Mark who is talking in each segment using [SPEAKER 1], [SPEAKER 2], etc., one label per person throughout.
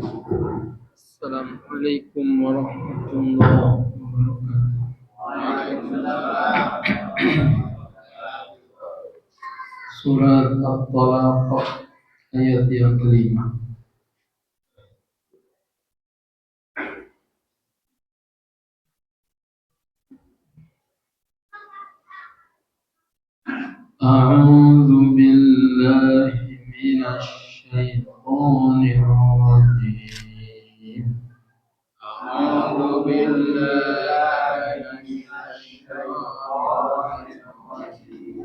[SPEAKER 1] السلام عليكم ورحمة الله وبركاته. Surat At-Talaq ayat yang kelima. A'udzu billahi minasy syaithanir rajim. A'udzu billahi minasy syaithanir rajim.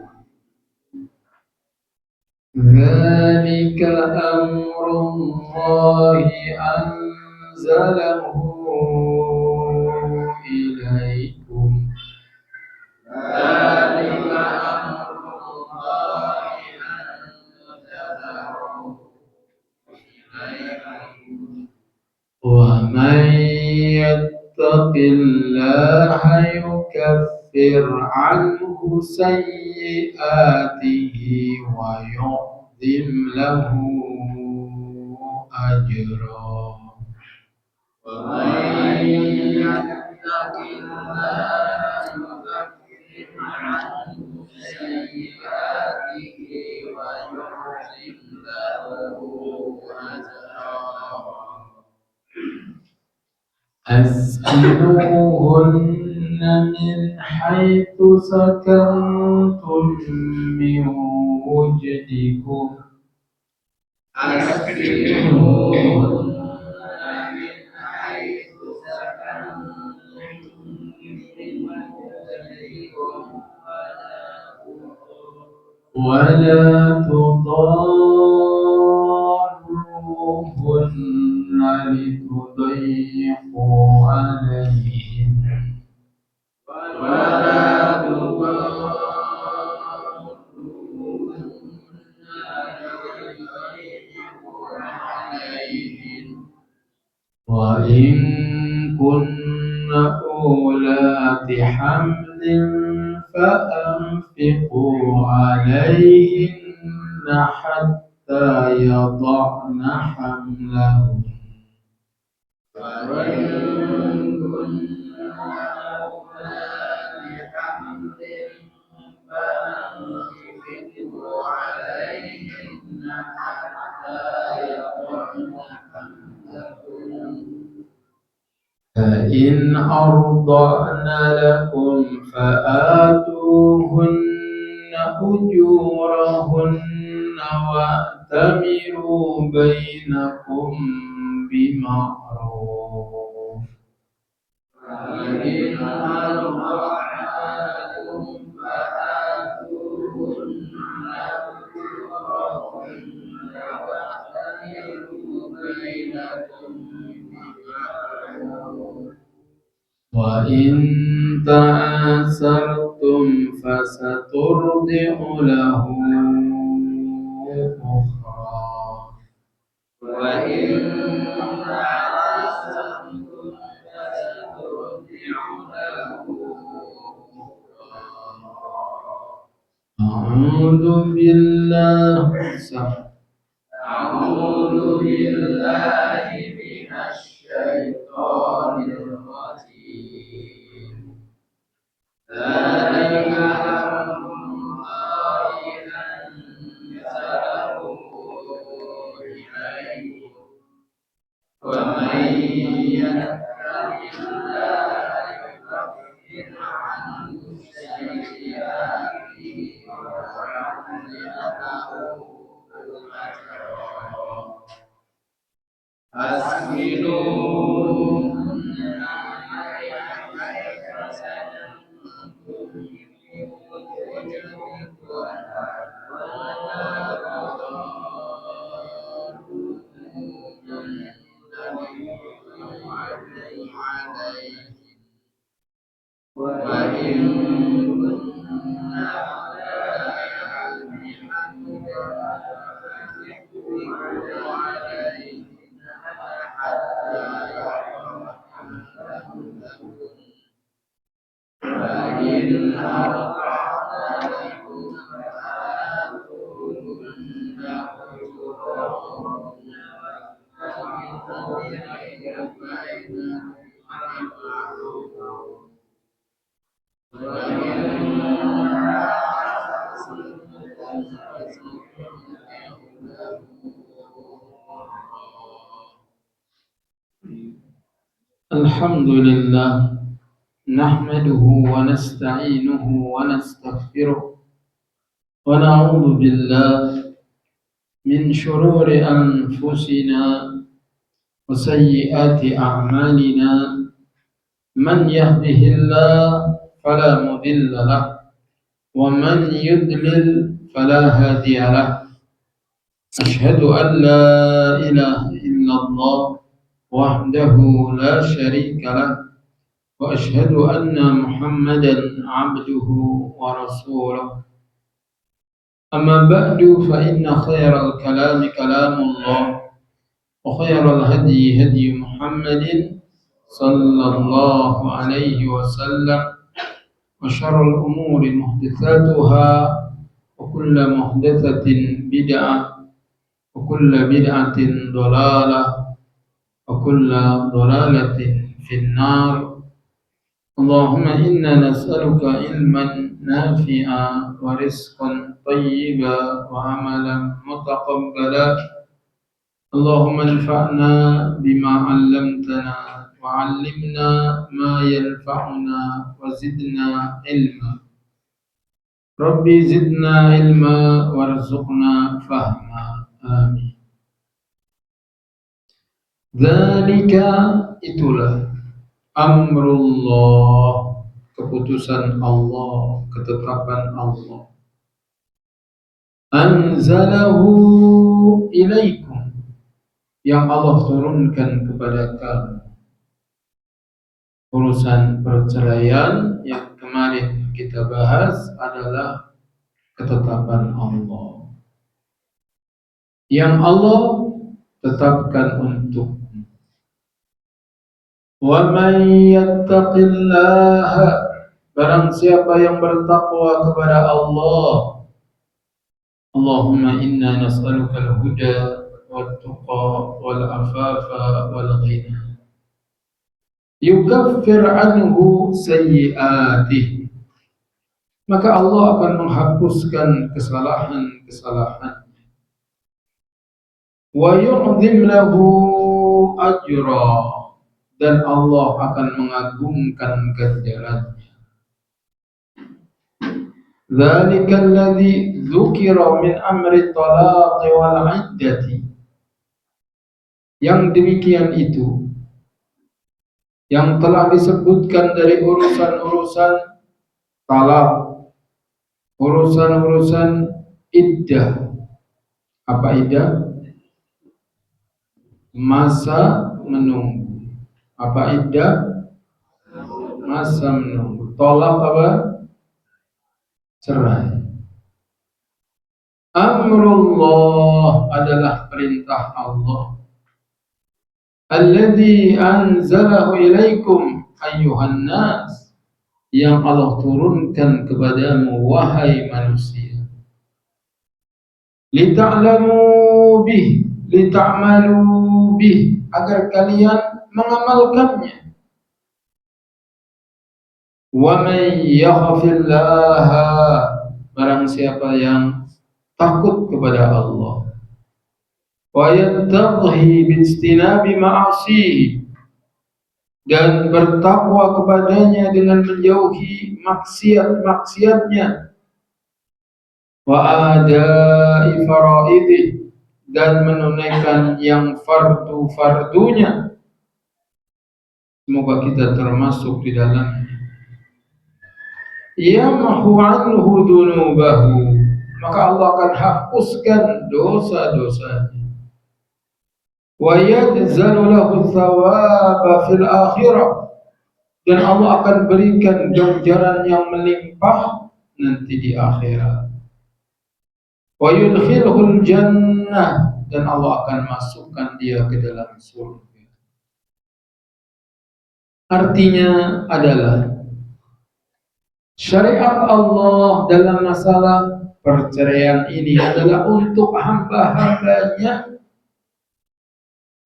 [SPEAKER 1] ذلك أمر الله أنزله إليكم. ذلك أمر الله أنزله إليكم. ومن يتق الله يكفر عنه سيئاته ويعظم له أجرا. ومن يتق الله يكفر عنه سيئاته ويعظم له أجرا. أسكنوهن من حيث سكنتم من وجدكم. أسكنوهن من حيث سكنتم من وجدكم ولا تضاروهن لتضيقوا عليهن ولا تضاروهن لتضيقوا عليهن وإن كن أولات حمل فأنفقوا عليهن حتى يضعن حملهن وإن كن أولات حمل فأنفقوا عليهن حتى يضعن حملهن فإن أرضعن لكم فآتوهن أجورهن وأتمروا بينكم بمعروف. فإن أرضعن لكم فآتوهن أجورهن وأتمروا بينكم بمعروف. وإن تعاسرتم فسترضع له أخرى. وإن تعاسرتم فسترضع له أخرى. أعوذ بالله من الشيطان الرجيم. ذلك أمر الله أنزله إليكم. ومن يتق الله يكفر عنه سيئاته ويعظم له أجرا. أسكنوهن من حيث سكنتم من وجدكم ولا تضاروهن لتضيقوا عليهن وإن كن أولاد حمل فأنفقوا عليهن حتى يضعن حملهن فإن أرضعن لكم فآتوهن أجورهن وأتمروا Alhamdulillah, nahmaduhu wa nasta'inuhu wa nastaghfiruh wa na'udzu billahi min shururi anfusina wa sayyiati a'malina. Man yahdihillahu fala mudilla lahu wa man yudlil fala hadiya lahu. Ashhadu an la ilaha illallah wahdahu la syarika lahu وأشهد أن محمدا عبده ورسوله. أما بعد فإن خير الكلام كلام الله وخير الهدي هدي محمد صلى الله عليه وسلم وشر الأمور محدثاتها وكل محدثة بدعة وكل بدعة ضلالة وكل ضلالة في النار. Allahumma inna nas'aluka ilman nafi'a wa rizqan tayyiba wa amalan mutaqabbala. Allahumma anfa'na bima 'allamtana wa 'allimna ma yanfa'una wa zidna ilma. Rabbi zidna ilma warzuqna fahma. Amin. Dzalika itulah amrullah, keputusan Allah, ketetapan Allah. Anzalahu ilaikum, yang Allah turunkan kepada kamu. Urusan perceraian yang kemarin kita bahas adalah ketetapan Allah, yang Allah tetapkan untuk. Wa man yattaqillaha, barang siapa yang bertakwa kepada Allah. Allahumma inna nas'aluka al-huda wat-tuqa wal-afafa wal-ghina. Yukaffir anhu sayyi'atih, maka Allah akan menghapuskan kesalahan-kesalahan. Wa yu'dhim lahu ajra, dan Allah akan mengagungkan ganjarannya. Dzalikal ladzi dzukira min amri talaq wal 'iddati, yang demikian itu yang telah disebutkan dari urusan-urusan talak, urusan-urusan iddah. Apa iddah? Masa menunggu. Apa iddah? Masa menunggu. Tolak apa? Cerai. Amrullah adalah perintah Allah. Alladzi anzalahu ilaikum ayyuhan nas, yang Allah turunkan kepadamu wahai manusia. Lita'lamu bih, lita'malu bih, agar kalian mengamalkannya. Wa man yakhfillaha, barang siapa yang takut kepada Allah. Wa yattaqi bijtinabi ma'asihi, dan bertakwa kepadanya dengan menjauhi maksiat-maksiatnya. Wa ada'i faraidih, dan menunaikan yang fardu-fardunya. Semoga kita termasuk di dalamnya. Yamhu anhu dunubahu, maka Allah akan hapuskan dosa-dosanya. Wa yajzalu lahu thawaba fil akhirah, dan Allah akan berikan ganjaran yang melimpah nanti di akhirat. Wa yudkhilhul jannah, dan Allah akan masukkan dia ke dalam surga. Artinya adalah syariat Allah dalam masalah perceraian ini adalah untuk hamba-hambanya.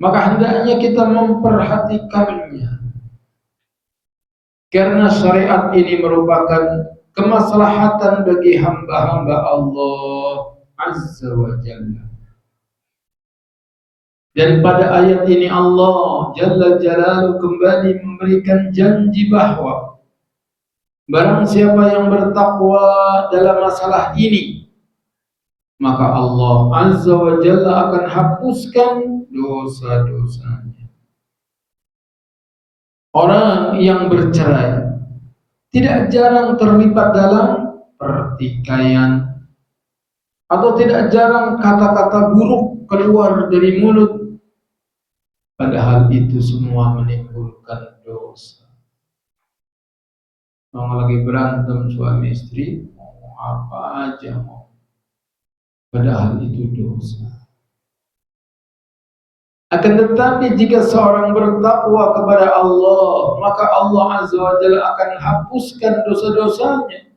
[SPEAKER 1] Maka hendaknya kita memperhatikannya, karena syariat ini merupakan kemaslahatan bagi hamba-hamba Allah Azza wa Jalla. Dan pada ayat ini Allah Jalla Jalaluhu kembali memberikan janji bahwa barang siapa yang bertakwa dalam masalah ini, maka Allah Azza wa Jalla akan hapuskan dosa-dosanya. Orang yang bercerai tidak jarang terlibat dalam pertikaian, atau tidak jarang kata-kata buruk keluar dari mulut. Padahal itu semua menimbulkan dosa. Orang lagi berantem suami istri, mau apa aja mau. Padahal itu dosa. Akan tetapi jika seorang bertakwa kepada Allah, maka Allah Azza wa Jalla akan hapuskan dosa-dosanya.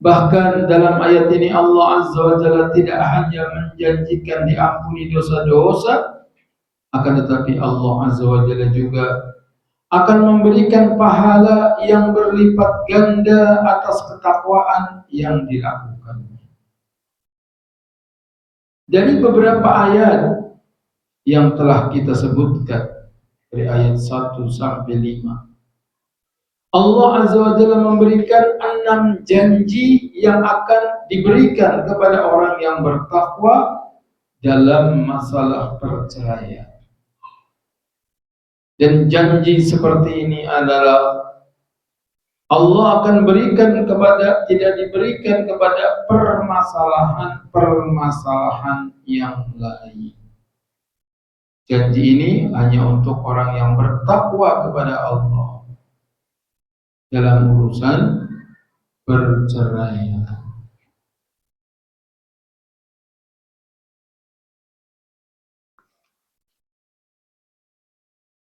[SPEAKER 1] Bahkan dalam ayat ini Allah Azza wa Jalla tidak hanya menjanjikan diampuni dosa-dosa, akan tetapi Allah Azza wa Jalla juga akan memberikan pahala yang berlipat ganda atas ketakwaan yang dilakukan. Dari beberapa ayat yang telah kita sebutkan, dari ayat 1 sampai 5, Allah Azza wa Jalla memberikan 6 janji yang akan diberikan kepada orang yang bertakwa dalam masalah perceraian. Dan janji seperti ini adalah Allah akan berikan kepada, tidak diberikan kepada permasalahan-permasalahan yang lain. Janji ini hanya untuk orang yang bertakwa kepada Allah dalam urusan perceraian.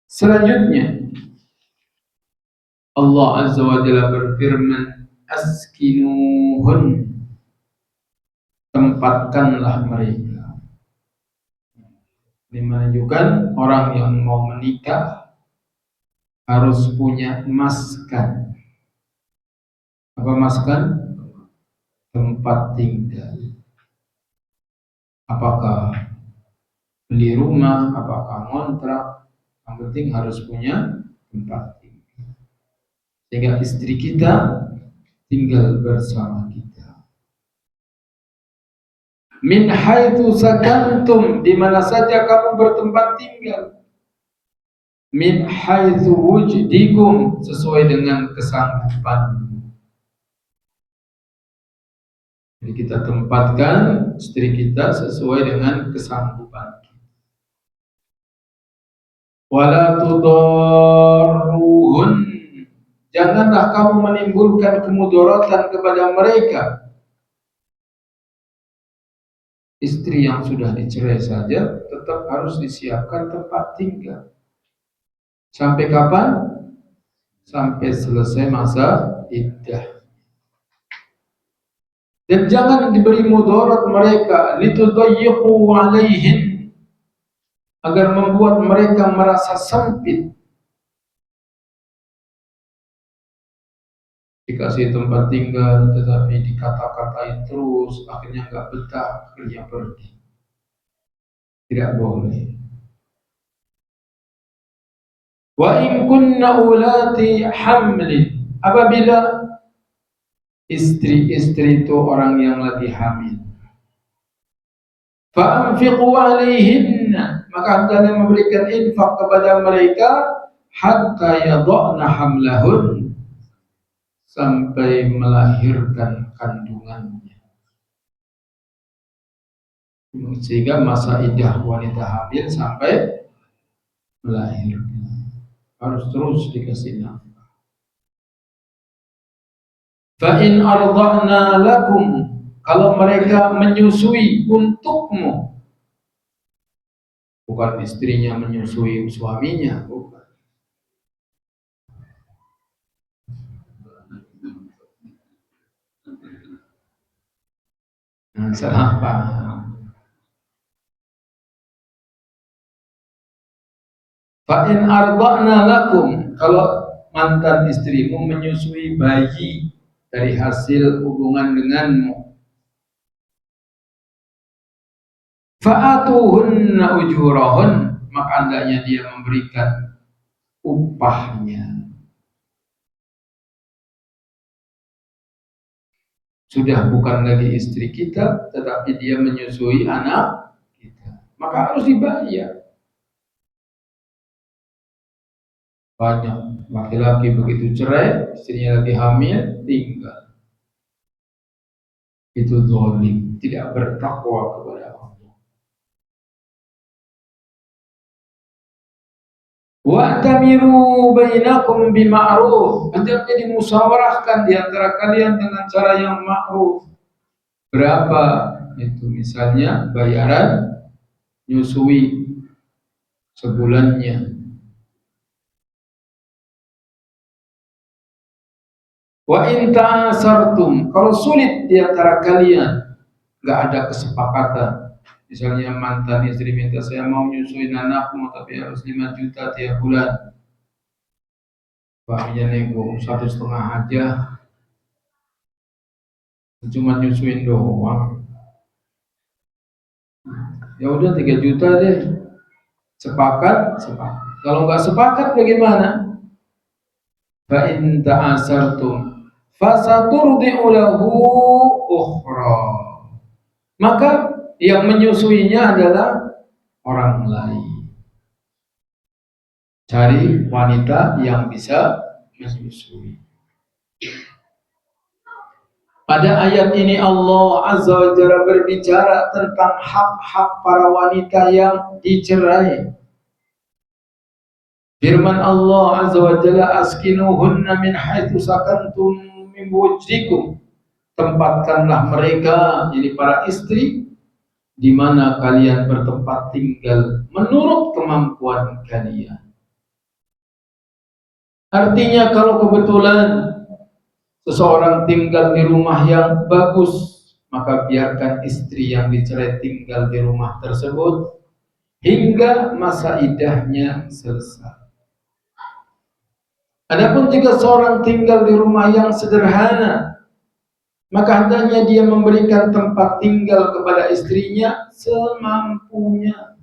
[SPEAKER 1] Selanjutnya Allah Azza wa Jalla berfirman, askinuhun, tempatkanlah mereka. Ini menunjukkan orang yang mau menikah harus punya maskan. Apa maskan? Tempat tinggal. Apakah beli rumah, apakah ngontrak, yang penting harus punya tempat tinggal. Sehingga istri kita tinggal bersama kita. Min haitsu sakantum, di mana saja kamu bertempat tinggal. Min haitsu wujdikum, sesuai dengan kesanggupan. Jadi kita tempatkan istri kita sesuai dengan kesanggupan. Wala tudarruhun, janganlah kamu menimbulkan kemudaratan kepada mereka. Istri yang sudah dicerai saja tetap harus disiapkan tempat tinggal. Sampai kapan? Sampai selesai masa iddah. Dan jangan diberi mudarat mereka, litudayyiqu alaihin, agar membuat mereka merasa sempit. Dikasih tempat tinggal tetapi dikata-katain terus, akhirnya nggak betah, akhirnya pergi. Tidak boleh. Wa in kunna ulati hamlin, apabila istri-istri itu orang yang lagi hamil, fa anfiqu alaihinna, maka hendaknya memberikan infak kepada mereka hatta yadhna hamlahun, sampai melahirkan kandungannya. Sehingga masa iddah wanita hamil sampai melahirkan, harus terus dikasih nafkah. Fa in arda'na lakum, kalau mereka menyusui untukmu, bukan istrinya menyusui suaminya, bukan. Nah, salah paham. Fa in arda'na lakum, kalau mantan istrimu menyusui bayi dari hasil hubungan denganmu, fa'atuhunna ujurahun, maka hendaknya dia memberikan upahnya. Sudah bukan lagi istri kita, tetapi dia menyusui anak kita, maka harus dibayar. Banyak laki-laki begitu cerai, istrinya lagi hamil, tinggal. Itu zalim, tidak bertakwa kepada Allah. Wa'tamiru bainakum bima'ruf, hendaknya dimusyawarahkan di antara kalian dengan cara yang ma'ruf. Berapa itu misalnya bayaran nyusui sebulannya. Wa in ta'asartum, kalau sulit di antara kalian, nggak ada kesepakatan. Misalnya mantan istri minta, saya mau nyusuin anakmu tapi harus 5 juta tiap bulan. Suaminya nego 1,5 aja, cuma nyusuin doang. Ya udah 3 juta deh. Sepakat, sepakat. Kalau nggak sepakat bagaimana? Fa in ta'asartum fasaturdi'u lahu ukhra, maka yang menyusuinya adalah orang lain. Cari wanita yang bisa menyusui. Pada ayat ini Allah Azza wa Jalla berbicara tentang hak-hak para wanita yang dicerai. Firman Allah Azza wa Jalla, askinuhunna min haitsu sakantum min wujdikum, tempatkanlah mereka, jadi para istri, di mana kalian bertempat tinggal menurut kemampuan kalian. Artinya kalau kebetulan seseorang tinggal di rumah yang bagus, maka biarkan istri yang dicerai tinggal di rumah tersebut hingga masa iddahnya selesai. Adapun jika seorang tinggal di rumah yang sederhana, maka hendaknya dia memberikan tempat tinggal kepada istrinya semampunya.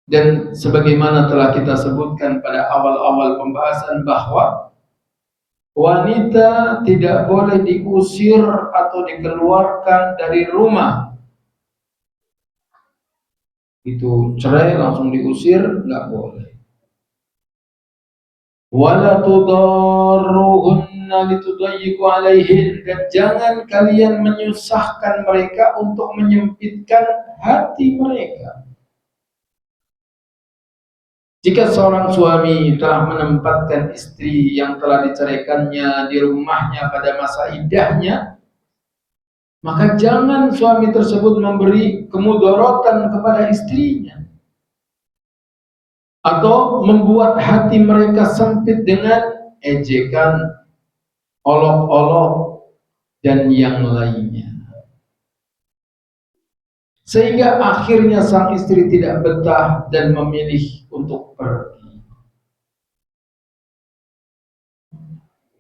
[SPEAKER 1] Dan sebagaimana telah kita sebutkan pada awal-awal pembahasan bahwa wanita tidak boleh diusir atau dikeluarkan dari rumah. Itu cerai langsung diusir, nggak boleh. Wala tudarruhunna litudayyiqu alaihin, dan jangan kalian menyusahkan mereka untuk menyempitkan hati mereka. Jika seorang suami telah menempatkan istri yang telah diceraikannya di rumahnya pada masa iddahnya, maka jangan suami tersebut memberi kemudaratan kepada istrinya atau membuat hati mereka sempit dengan ejekan, olok-olok, dan yang lainnya, sehingga akhirnya sang istri tidak betah dan memilih untuk pergi.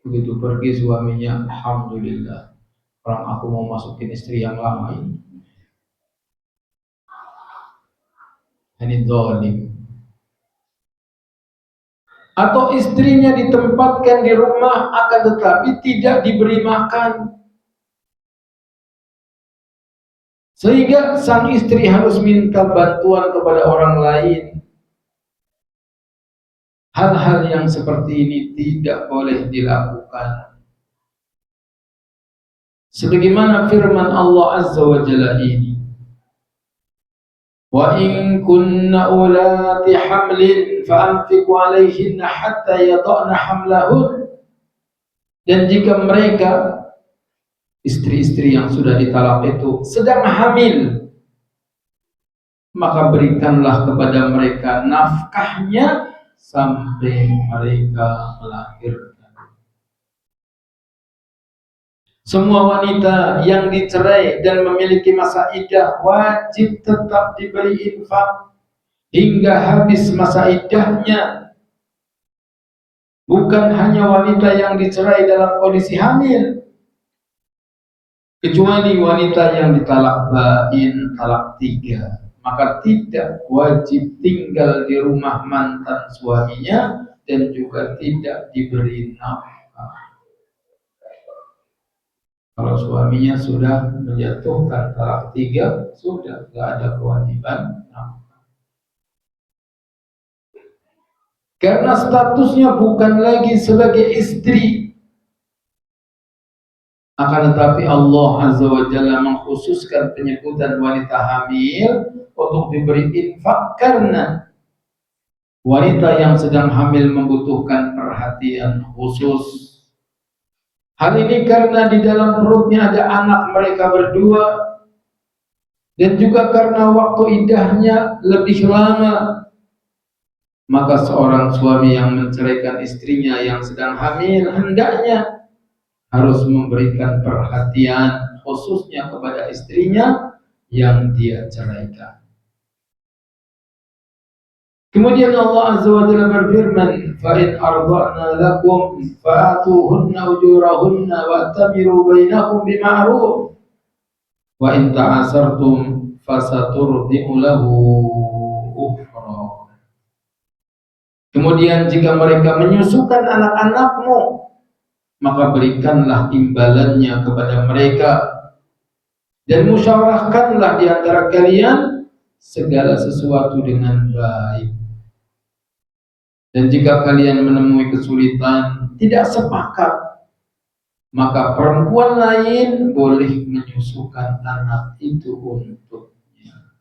[SPEAKER 1] Begitu pergi suaminya, alhamdulillah, orang aku mau masukin istri yang lain. Ini zalim. Atau istrinya ditempatkan di rumah akan tetapi tidak diberi makan, sehingga sang istri harus minta bantuan kepada orang lain. Hal-hal yang seperti ini tidak boleh dilakukan. Sebagaimana firman Allah Azza wa Jalla ini, wa in kunna ulati hamlin fa'anfiqu alaihinna hatta yada'na hamlahun, dan jika mereka istri-istri yang sudah ditalak itu sedang hamil, maka berikanlah kepada mereka nafkahnya sampai mereka melahirkan. Semua wanita yang dicerai dan memiliki masa iddah wajib tetap diberi infak hingga habis masa iddahnya. Bukan hanya wanita yang dicerai dalam kondisi hamil, kecuali wanita yang ditalak bain talak 3, maka tidak wajib tinggal di rumah mantan suaminya dan juga tidak diberi nafkah. Kalau suaminya sudah menjatuhkan talak 3, sudah tidak ada kewajiban nafkah. Karena statusnya bukan lagi sebagai istri. Akan tetapi Allah Azza wa Jalla mengkhususkan penyebutan wanita hamil untuk diberi infak karena wanita yang sedang hamil membutuhkan perhatian khusus. Hal ini karena di dalam perutnya ada anak mereka berdua dan juga karena waktu idahnya lebih lama. Maka seorang suami yang menceraikan istrinya yang sedang hamil hendaknya harus memberikan perhatian khususnya kepada istrinya yang dia ceraikan. Kemudian Allah Azza wa Jalla berfirman, "Fa in arda'na lakum fa'atuhunna ujurahunna wa'tamiru bainakum bima'ruf wa in ta'asartum fasaturdi'u lahu ukhra." Kemudian jika mereka menyusukan anak-anakmu, maka berikanlah imbalannya kepada mereka dan musyawarahkanlah di antara kalian segala sesuatu dengan baik. Dan jika kalian menemui kesulitan tidak sepakat, maka perempuan lain boleh menyusukan anak itu untuknya.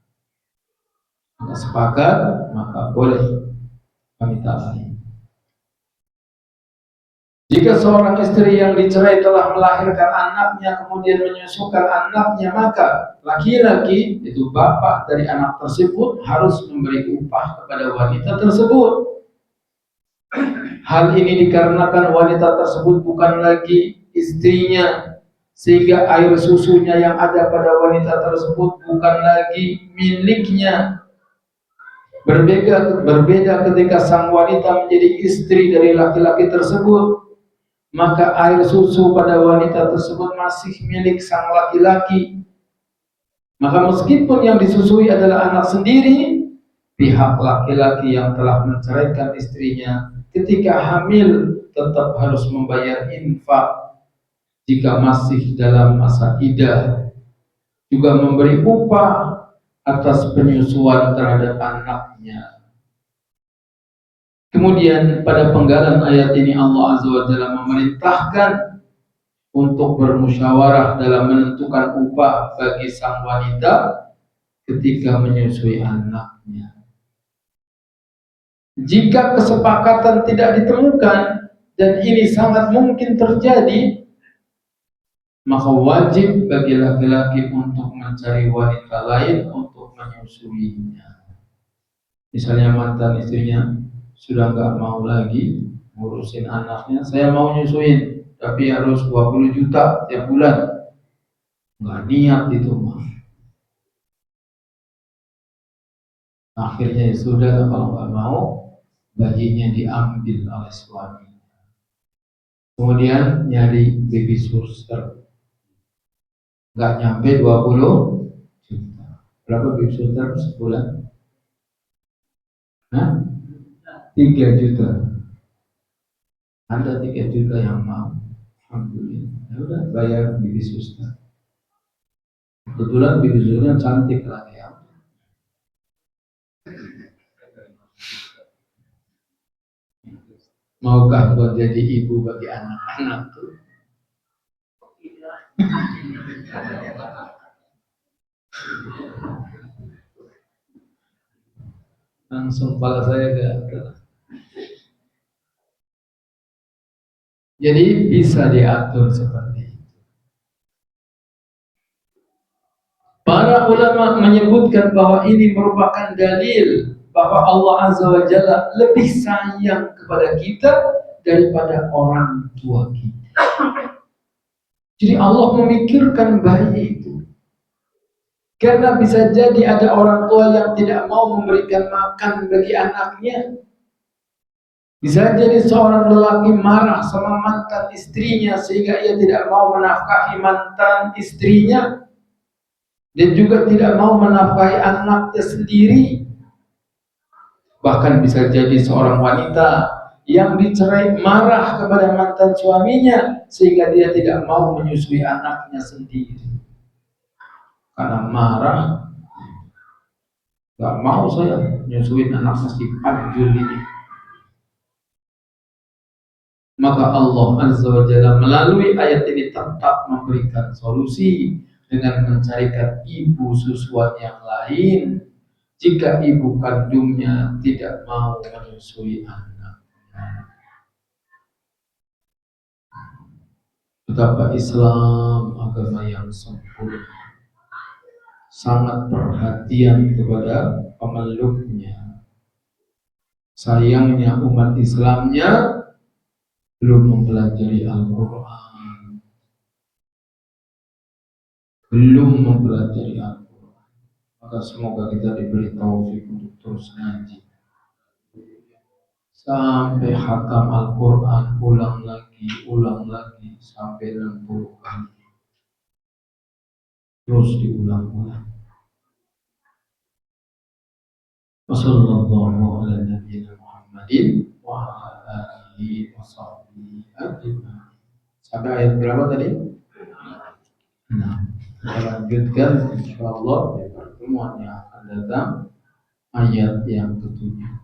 [SPEAKER 1] Jika sepakat, maka boleh wanita lain. Jika seorang istri yang dicerai telah melahirkan anaknya kemudian menyusukan anaknya, maka laki-laki itu bapak dari anak tersebut harus memberi upah kepada wanita tersebut. Hal ini dikarenakan wanita tersebut bukan lagi istrinya, sehingga air susunya yang ada pada wanita tersebut bukan lagi miliknya. Berbeda ketika sang wanita menjadi istri dari laki-laki tersebut, maka air susu pada wanita tersebut masih milik sang laki-laki. Maka meskipun yang disusui adalah anak sendiri, pihak laki-laki yang telah menceraikan istrinya ketika hamil tetap harus membayar infak jika masih dalam masa iddah, juga memberi upah atas penyusuan terhadap anaknya. Kemudian pada penggalan ayat ini Allah Azza wa Jalla memerintahkan untuk bermusyawarah dalam menentukan upah bagi sang wanita ketika menyusui anaknya. Jika kesepakatan tidak ditemukan, dan ini sangat mungkin terjadi, maka wajib bagi laki-laki untuk mencari wanita lain untuk menyusuinya. Misalnya mantan istrinya sudah nggak mau lagi ngurusin anaknya, saya mau nyusuin, tapi harus 20 juta tiap bulan. Nggak niat itu mah. Akhirnya ya sudah, kalau nggak mau, bayinya diambil oleh suami. Kemudian nyari baby suster, nggak nyampe 20 juta. Berapa baby suster sebulan? Hah? 3 juta. Ada 3 juta yang mau. Alhamdulillah. Ya udah, bayar baby suster. Kebetulan baby susternya cantik lah ya. Maukah kau jadi ibu bagi anak-anak tuh? Langsung kepala saya gagal. Jadi bisa diatur seperti itu. Para ulama menyebutkan bahwa ini merupakan dalil bahwa Allah Azza wa Jalla lebih sayang kepada kita daripada orang tua kita. Jadi Allah memikirkan bayi itu. Karena bisa jadi ada orang tua yang tidak mau memberikan makan bagi anaknya. Bisa jadi seorang lelaki marah sama mantan istrinya sehingga ia tidak mau menafkahi mantan istrinya dan juga tidak mau menafkahi anaknya sendiri. Bahkan bisa jadi seorang wanita yang dicerai marah kepada mantan suaminya sehingga dia tidak mau menyusui anaknya sendiri. Karena marah, gak mau saya menyusuin anaknya si Panjul ini. Maka Allah Azza wa Jalla melalui ayat ini tetap memberikan solusi dengan mencarikan ibu susuan yang lain jika ibu kandungnya tidak mau menyusui anak. Betapa Islam agama yang sempurna, sangat perhatian kepada pemeluknya. Sayangnya umat Islamnya belum mempelajari Al-Quran, belum mempelajari Al-Quran. Maka semoga kita diberi taufik untuk terus ngaji sampai khatam Al-Quran, ulang lagi sampai 60 kali, terus diulang-ulang. Wassallallahu ala nabiyina Muhammadin wa ala alihi wa sahbihi ajma'in. Sampai ayat berapa tadi? Nah, kita lanjutkan insyaallah di pertemuan yang akan datang ayat yang ketujuh.